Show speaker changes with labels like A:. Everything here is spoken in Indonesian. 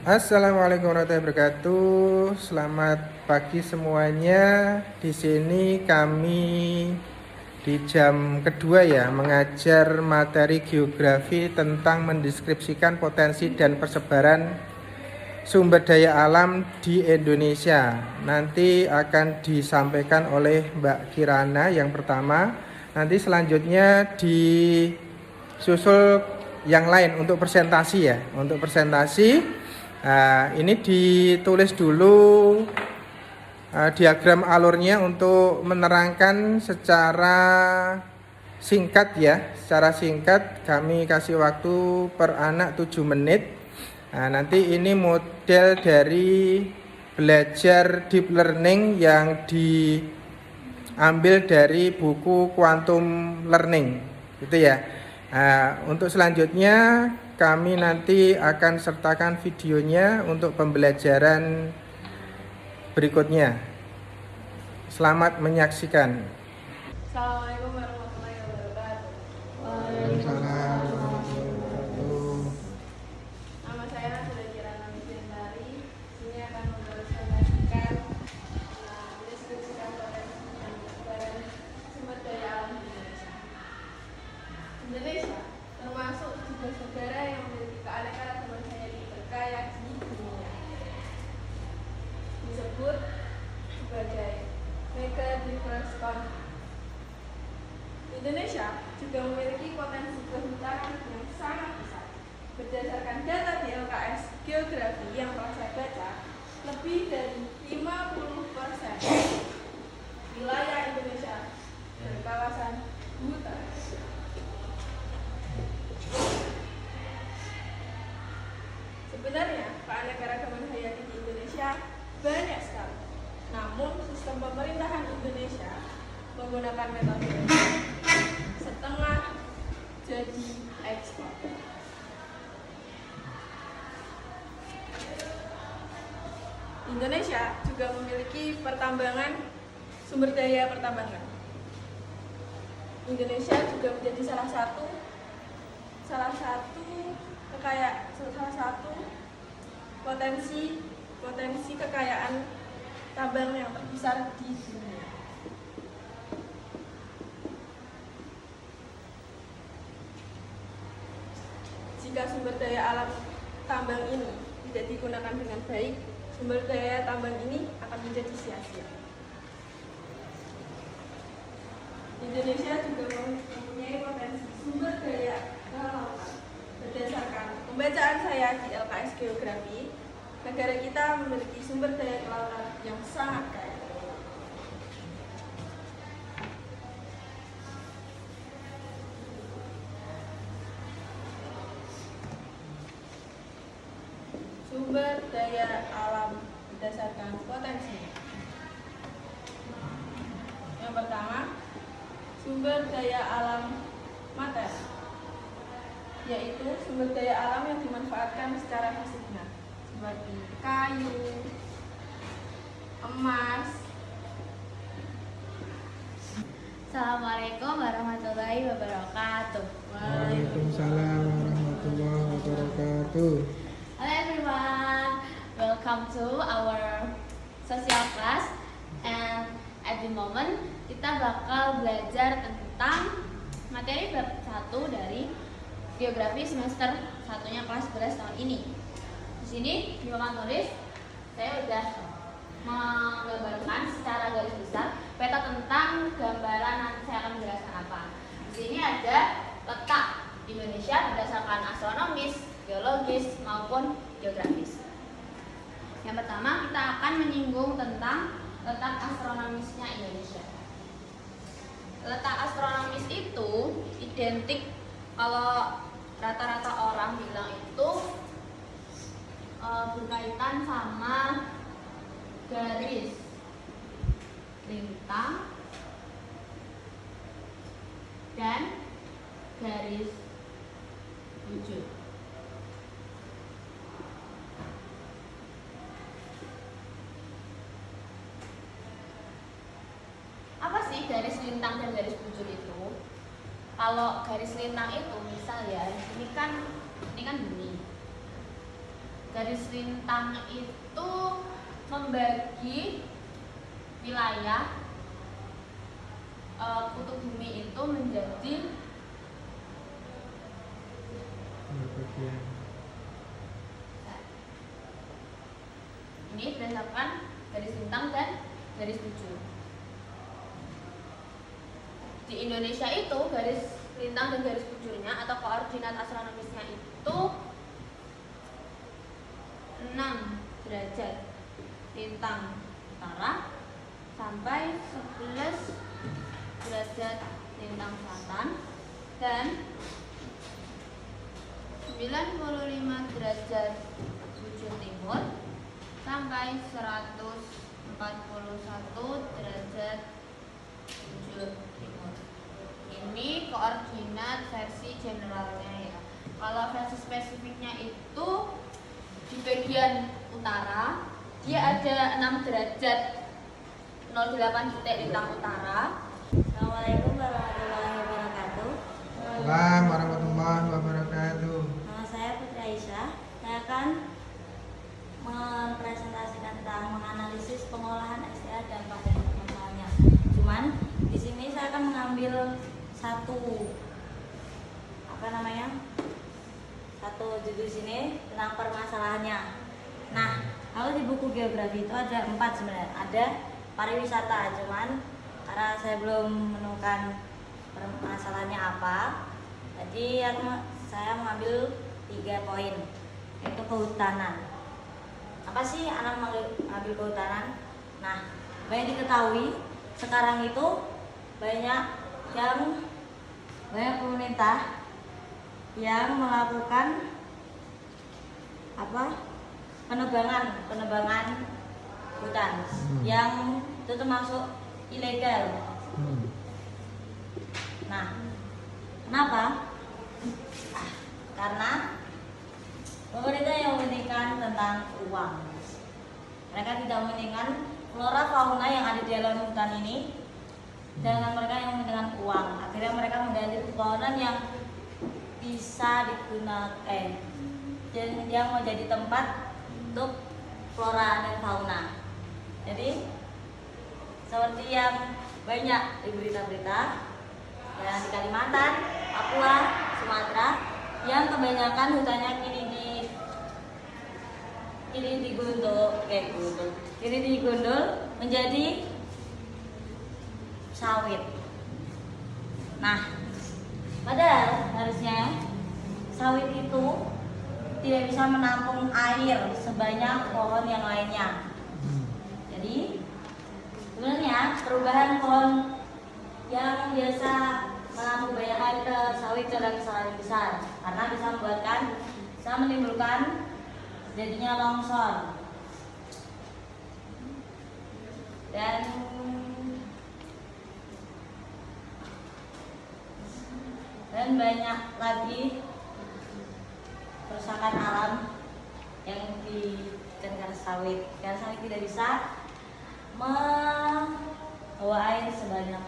A: Assalamualaikum warahmatullahi wabarakatuh. Selamat pagi semuanya. Di sini kami di jam kedua ya mengajar materi geografi tentang mendeskripsikan potensi dan persebaran sumber daya alam di Indonesia. Nanti akan disampaikan oleh Mbak Kirana yang pertama. Nanti selanjutnya disusul yang lain untuk presentasi ya. Untuk presentasi ini ditulis dulu diagram alurnya untuk menerangkan secara singkat ya. Secara singkat kami kasih waktu per anak 7 menit. Nanti ini model dari belajar deep learning yang diambil dari buku Quantum Learning gitu ya. Untuk selanjutnya kami nanti akan sertakan videonya untuk pembelajaran berikutnya. Selamat menyaksikan.
B: Assalamualaikum warahmatullahi wabarakatuh.
A: Waalaikumsalam warahmatullahi wabarakatuh.
B: Nama saya Nazila Kirana Misyendari. Sini akan mempresentasikan deskripsikan potensi dan persebaran sumber daya alam di Indonesia. Indonesia termasuk juga negara yang memiliki keanekaragaman hayati terkaya di dunia. Disebut sebagai mega diverse country. Indonesia juga memiliki potensi kehutanan yang sangat besar. Berdasarkan data di LKS Geografi yang telah saya baca, lebih dari 50% wilayah Indonesia berkawasan hutan. Sebenarnya keanekaragaman hayati di Indonesia banyak sekali. Namun sistem pemerintahan Indonesia menggunakan metode setengah jadi ekspor. Indonesia juga memiliki sumber daya pertambangan. Indonesia juga menjadi salah satu potensi kekayaan tambang yang terbesar di dunia. Jika sumber daya alam tambang ini tidak digunakan dengan baik, sumber daya tambang ini akan menjadi sia-sia. Indonesia juga mempunyai potensi sumber daya kelautan. Berdasarkan pembacaan saya di LKS Geografi, negara kita memiliki sumber daya kelautan yang sangat kaya. Sumber daya alam berdasarkan potensi. Yang pertama, sumber daya alam materi, yaitu sumber daya alam yang dimanfaatkan secara fisiknya, seperti kayu, emas.
C: Assalamualaikum warahmatullahi wabarakatuh.
A: Waalaikumsalam warahmatullahi wabarakatuh.
C: Hello everyone, welcome to our social class. And at the moment kita bakal belajar tentang materi bab 1 dari geografi semester 1-nya kelas 11 tahun ini. Di sini di papan tulis saya udah menggambarkan secara garis besar peta tentang gambaran nanti saya akan menjelaskan apa. Di sini ada letak Indonesia berdasarkan astronomis, geologis maupun geografis. Yang pertama kita akan menyinggung tentang letak astronomisnya Indonesia. Letak astronomis itu identik, kalau rata-rata orang bilang itu berkaitan sama garis lintang dan garis bujur. Apa sih garis lintang dan garis bujur itu? Kalau garis lintang itu misal ya, ini kan bumi. garis lintang itu membagi wilayah kutub bumi itu menjadi
A: bagian.
C: ini berdasarkan garis lintang dan garis bujur. Di Indonesia itu garis lintang dan garis bujurnya atau koordinat astronomisnya itu 6 derajat lintang utara sampai 11 derajat lintang selatan dan 95 derajat bujur timur sampai 141 derajat bujur timur. Ini koordinat versi generalnya ya. Kalau versi spesifiknya itu di bagian utara dia ada 6 derajat 08 titik lintang utara.
D: Assalamualaikum warahmatullahi wabarakatuh.
A: Waalaikumsalam warahmatullahi wabarakatuh.
D: Nama saya Putri Aisyah. Saya akan mempresentasikan tentang menganalisis pengolahan SDA dan permasalahannya. Cuman di sini saya akan mengambil satu judul sini tentang permasalahannya. Nah, kalau di buku geografi itu ada 4 sebenarnya. Ada pariwisata, cuman karena saya belum menemukan permasalahannya apa, jadi saya mengambil 3 poin, yaitu kehutanan. Apa sih anak mengambil kehutanan? Nah, banyak diketahui sekarang itu banyak pemerintah yang melakukan penebangan hutan yang itu termasuk ilegal. Nah, kenapa? Karena pemerintah yang mementingkan tentang uang. Mereka tidak mementingkan flora fauna yang ada di dalam hutan ini, dengan mereka yang mementingkan uang. Akhirnya mereka mengganti pepohonan yang bisa digunakan dan yang mau jadi tempat untuk flora dan fauna. Jadi seperti yang banyak di berita-berita yang di Kalimantan, Papua, Sumatera, yang kebanyakan hutannya kini digundul menjadi sawit. Nah, padahal harusnya sawit itu tidak bisa menampung air sebanyak pohon yang lainnya. Jadi sebenarnya perubahan pohon yang biasa menampung banyak air ke sawit adalah kesalahan besar, karena bisa menimbulkan jadinya longsor dan banyak lagi kerusakan alam yang dengan sawit. Dan sawit tidak bisa membawa air sebanyak